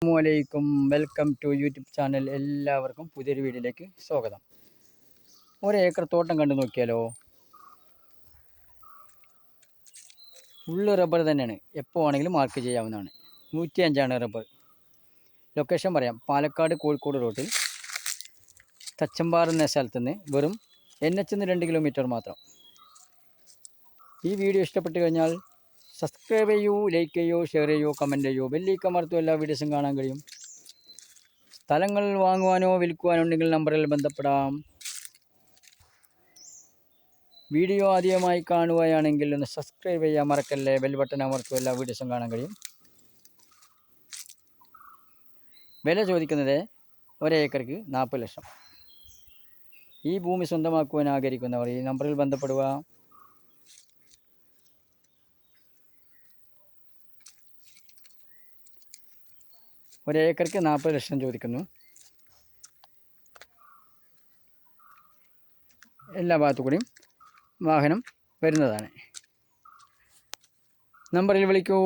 അസ്സലാമലൈക്കും welcome to YouTube channel. എല്ലാവർക്കും പുതിയൊരു വീഡിയോയിലേക്ക് സ്വാഗതം. ഒരേക്കർ തോട്ടം കണ്ടു നോക്കിയാലോ. ഫുള്ള് റബ്ബർ തന്നെയാണ്, എപ്പോൾ ആണെങ്കിലും മാർക്ക് ചെയ്യാവുന്നതാണ്. 105 റബ്ബർ. ലൊക്കേഷൻ പറയാം, പാലക്കാട് കോഴിക്കോട് റോഡിൽ തച്ചമ്പാറ എന്ന സ്ഥലത്തുനിന്ന് വെറും NH 2 കിലോമീറ്റർ മാത്രം. ഈ വീഡിയോ ഇഷ്ടപ്പെട്ട് കഴിഞ്ഞാൽ സബ്സ്ക്രൈബ് ചെയ്യൂ, ലൈക്ക് ചെയ്യൂ, ഷെയർ ചെയ്യൂ, കമൻറ്റ് ചെയ്യൂ, ബെല്ലൈക്കൺ എല്ലാ വീഡിയോസും കാണാൻ കഴിയും. സ്ഥലങ്ങൾ വാങ്ങുവാനോ വിൽക്കുവാനോ ഉണ്ടെങ്കിൽ നമ്പറിൽ ബന്ധപ്പെടാം. വീഡിയോ ആദ്യമായി കാണുകയാണെങ്കിൽ ഒന്ന് സബ്സ്ക്രൈബ് ചെയ്യാൻ മറക്കല്ലേ, ബെൽ ബട്ടൺ അമർത്തുക, എല്ലാ വീഡിയോസും കാണാൻ കഴിയും. വില ചോദിക്കുന്നത് ഒരേക്കർക്ക് 40 ലക്ഷം. ഈ ഭൂമി സ്വന്തമാക്കുവാൻ ആഗ്രഹിക്കുന്നവർ ഈ നമ്പറിൽ ബന്ധപ്പെടുക. ഒരേക്കർക്ക് 40 ലക്ഷം ചോദിക്കുന്നു. എല്ലാ ഭാഗത്തു കൂടിയും വാഹനം വരുന്നതാണ്. നമ്പറിൽ വിളിക്കൂ.